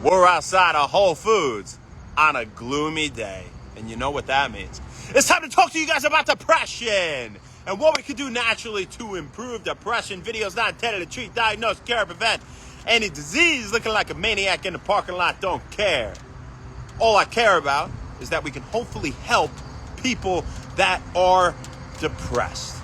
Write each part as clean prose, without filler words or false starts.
We're outside of Whole Foods on a gloomy day. And you know what that means. It's time to talk to you guys about depression and what we can do naturally to improve depression. Videos not intended to treat, diagnose, cure, prevent any disease. Looking like a maniac in the parking lot, don't care. All I care about is that we can hopefully help people that are depressed.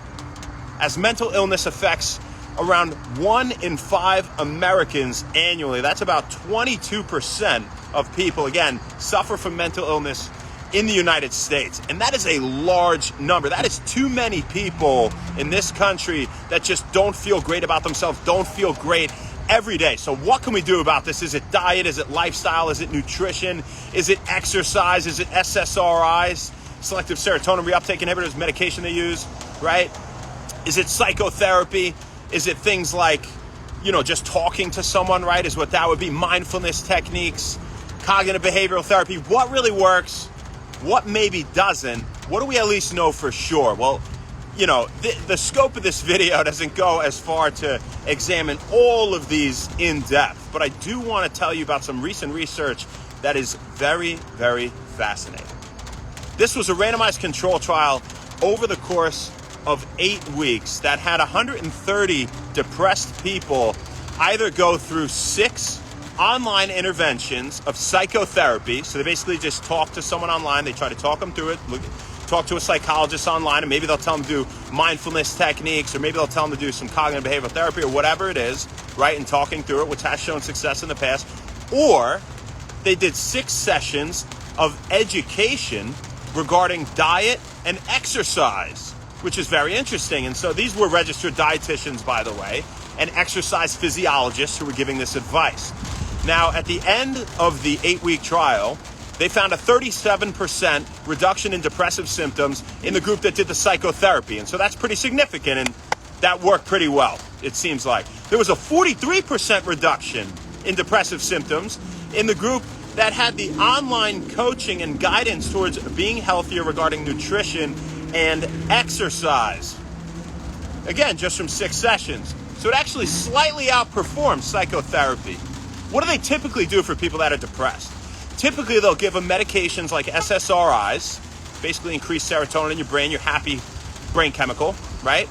As mental illness affects around 1 in 5 Americans annually, that's about 22% of people, again, suffer from mental illness in the United States. And that is a large number. That is too many people in this country that just don't feel great about themselves, don't feel great every day. So what can we do about this? Is it diet? Is it lifestyle? Is it nutrition? Is it exercise? Is it SSRIs, selective serotonin reuptake inhibitors, medication they use, right? Is it psychotherapy? Is it things like, just talking to someone, right? Is what that would be. Mindfulness techniques, cognitive behavioral therapy. What really works? What maybe doesn't? What do we at least know for sure? Well, the scope of this video doesn't go as far to examine all of these in depth, but I do want to tell you about some recent research that is very, very fascinating. This was a randomized control trial over the course of 8 weeks that had 130 depressed people either go through 6 online interventions of psychotherapy. So they basically just talk to someone online. They try to talk them through it, talk to a psychologist online, and maybe they'll tell them to do mindfulness techniques, or maybe they'll tell them to do some cognitive behavioral therapy or whatever it is, right? And talking through it, which has shown success in the past. Or they did 6 sessions of education regarding diet and exercise, which is very interesting. And so these were registered dietitians, by the way, and exercise physiologists who were giving this advice. Now, at the end of the 8-week trial, they found a 37% reduction in depressive symptoms in the group that did the psychotherapy. And so that's pretty significant, and that worked pretty well, it seems like. There was a 43% reduction in depressive symptoms in the group that had the online coaching and guidance towards being healthier regarding nutrition and exercise. Again, just from 6 sessions. So it actually slightly outperforms psychotherapy. What do they typically do for people that are depressed? Typically, they'll give them medications like SSRIs, basically increase serotonin in your brain, your happy brain chemical, right?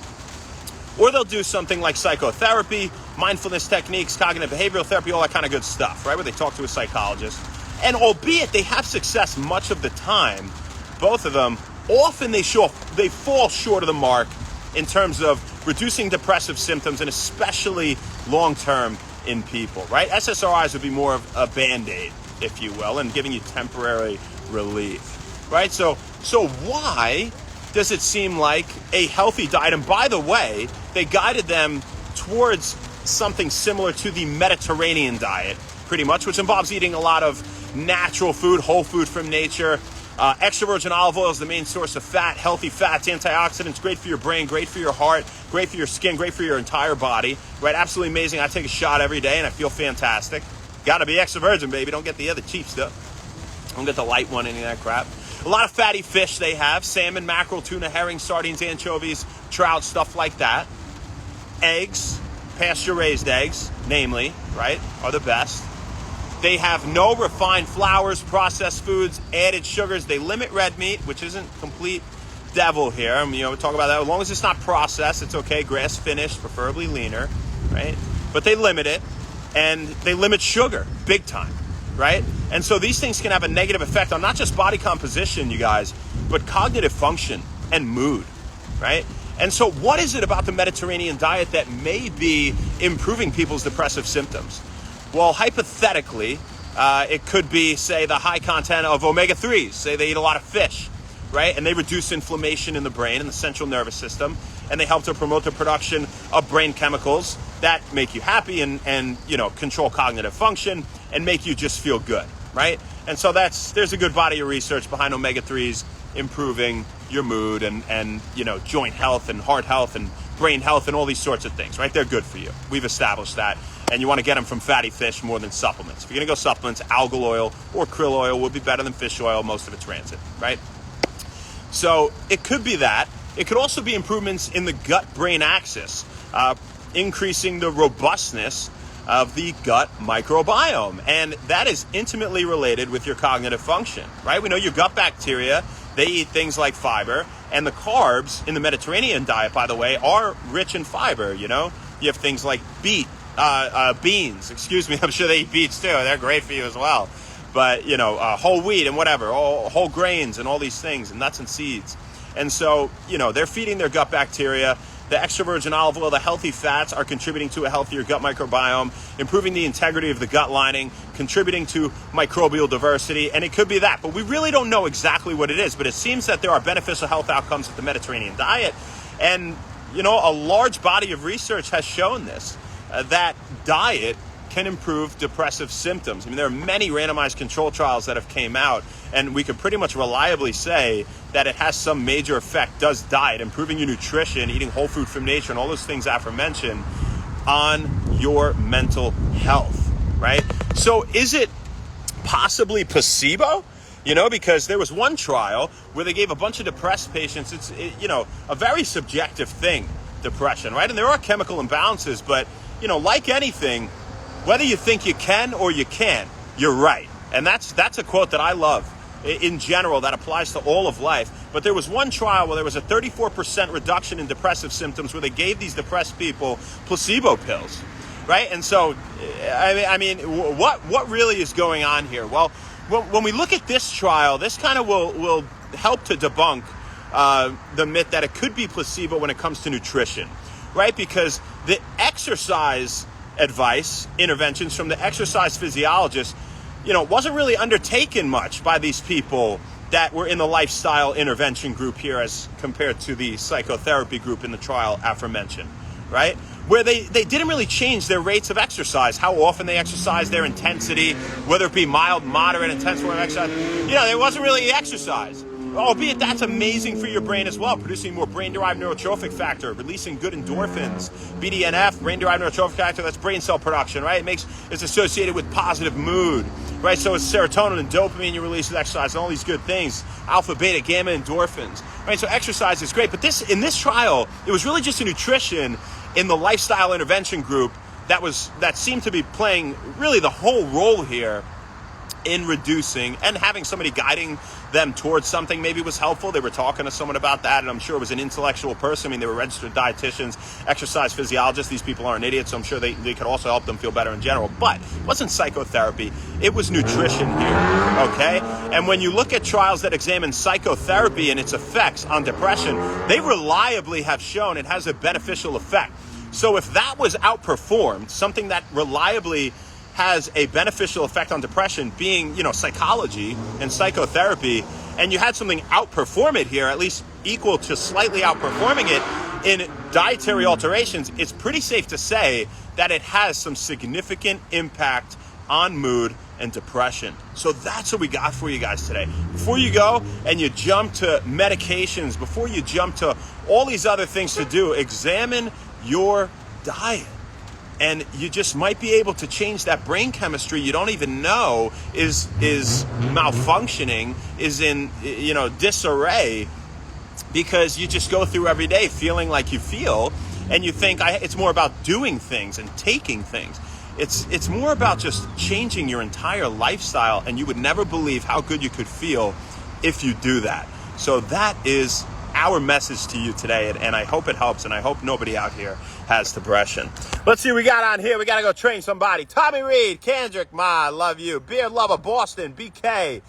Or they'll do something like psychotherapy, mindfulness techniques, cognitive behavioral therapy, all that kind of good stuff, right? Where they talk to a psychologist. And albeit they have success much of the time, both of them, often they fall short of the mark in terms of reducing depressive symptoms, and especially long-term in people, right? SSRIs would be more of a Band-Aid, if you will, and giving you temporary relief, right? So why does it seem like a healthy diet? And by the way, they guided them towards something similar to the Mediterranean diet, pretty much, which involves eating a lot of natural food, whole food from nature. Extra virgin olive oil is the main source of fat, healthy fats, antioxidants, great for your brain, great for your heart, great for your skin, great for your entire body, right? Absolutely amazing. I take a shot every day and I feel fantastic. Gotta be extra virgin, baby. Don't get the other cheap stuff. Don't get the light one, any of that crap. A lot of fatty fish they have: salmon, mackerel, tuna, herring, sardines, anchovies, trout, stuff like that. Eggs, pasture-raised eggs, namely, right, are the best. They have no refined flours, processed foods, added sugars. They limit red meat, which isn't complete devil here. I mean, we talk about that. As long as it's not processed, it's okay. Grass finished, preferably leaner, right? But they limit it, and they limit sugar, big time, right? And so these things can have a negative effect on not just body composition, you guys, but cognitive function and mood, right? And so what is it about the Mediterranean diet that may be improving people's depressive symptoms? Well, hypothetically, it could be, say, the high content of omega-3s. Say they eat a lot of fish, right? And they reduce inflammation in the brain and the central nervous system, and they help to promote the production of brain chemicals that make you happy and control cognitive function and make you just feel good, right? And so there's a good body of research behind omega-3s improving your mood and joint health and heart health and brain health and all these sorts of things, right? They're good for you. We've established that. And you want to get them from fatty fish more than supplements. If you're going to go supplements, algal oil or krill oil would be better than fish oil. Most of it's rancid, right? So it could be that. It could also be improvements in the gut-brain axis, increasing the robustness of the gut microbiome. And that is intimately related with your cognitive function, right? We know your gut bacteria, they eat things like fiber, and the carbs in the Mediterranean diet, by the way, are rich in fiber, you know? You have things like beans, I'm sure they eat beets too, they're great for you as well. But, you know, whole wheat and whatever, all whole grains and all these things, and nuts and seeds. And so, you know, they're feeding their gut bacteria. The extra virgin olive oil, the healthy fats are contributing to a healthier gut microbiome, improving the integrity of the gut lining, contributing to microbial diversity, and it could be that. But we really don't know exactly what it is, but it seems that there are beneficial health outcomes with the Mediterranean diet. And, you know, a large body of research has shown this, that diet can improve depressive symptoms. I mean, there are many randomized control trials that have came out, and we can pretty much reliably say that it has some major effect, does diet, improving your nutrition, eating whole food from nature, and all those things aforementioned on your mental health, right? So is it possibly placebo? You know, because there was one trial where they gave a bunch of depressed patients, it's you know, a very subjective thing, depression, right? And there are chemical imbalances, but, you know, like anything, whether you think you can or you can't, you're right. And that's a quote that I love. In general, that applies to all of life. But there was one trial where there was a 34% reduction in depressive symptoms where they gave these depressed people placebo pills, right? And so, I mean, what really is going on here? Well, when we look at this trial, this kind of will help to debunk the myth that it could be placebo when it comes to nutrition, right? Because the exercise advice, interventions from the exercise physiologist, you know, wasn't really undertaken much by these people that were in the lifestyle intervention group here as compared to the psychotherapy group in the trial aforementioned, right? Where they didn't really change their rates of exercise, how often they exercise, their intensity, whether it be mild, moderate, intense form of exercise. You know, there wasn't really exercise. Albeit that's amazing for your brain as well, producing more brain-derived neurotrophic factor, releasing good endorphins, BDNF, brain-derived neurotrophic factor, that's brain cell production, right? It's associated with positive mood, right? So it's serotonin and dopamine you release with exercise and all these good things, alpha, beta, gamma endorphins, right? So exercise is great, but in this trial, it was really just a nutrition in the lifestyle intervention group that seemed to be playing really the whole role here in reducing, and having somebody guiding them towards something maybe was helpful. They were talking to someone about that, and I'm sure it was an intellectual person. I mean, they were registered dietitians, exercise physiologists. These people aren't idiots, so I'm sure they could also help them feel better in general. But it wasn't psychotherapy. It was nutrition here, okay? And when you look at trials that examine psychotherapy and its effects on depression, they reliably have shown it has a beneficial effect. So if that was outperformed, something that reliably has a beneficial effect on depression being, you know, psychology and psychotherapy, and you had something outperform it here, at least equal to slightly outperforming it in dietary alterations, it's pretty safe to say that it has some significant impact on mood and depression. So that's what we got for you guys today. Before you go and you jump to medications, before you jump to all these other things to do, examine your diet. And you just might be able to change that brain chemistry you don't even know is malfunctioning, is in, you know, disarray, because you just go through every day feeling like you feel, and you think it's more about doing things and taking things. It's more about just changing your entire lifestyle, and you would never believe how good you could feel if you do that. So that is our message to you today, and I hope it helps, and I hope nobody out here has depression. Let's see what we got on here. We got to go train somebody. Tommy Reed, Kendrick, Ma, love you. Beard Lover, Boston, BK.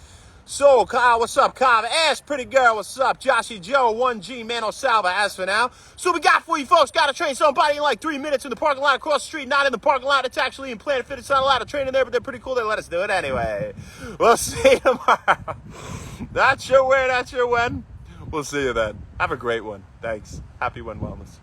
Soul, Kyle, what's up, Kyle? Ass Pretty Girl, what's up? Joshy Joe, 1G, Mano Salva, as for now. So we got for you folks, got to train somebody in like 3 minutes in the parking lot across the street, not in the parking lot. It's actually in Planet Fit. It's not allowed to train in there, but they're pretty cool. They let us do it anyway. We'll see you tomorrow. Not sure where, not sure when. We'll see you then. Have a great one. Thanks. Happy One Wellness.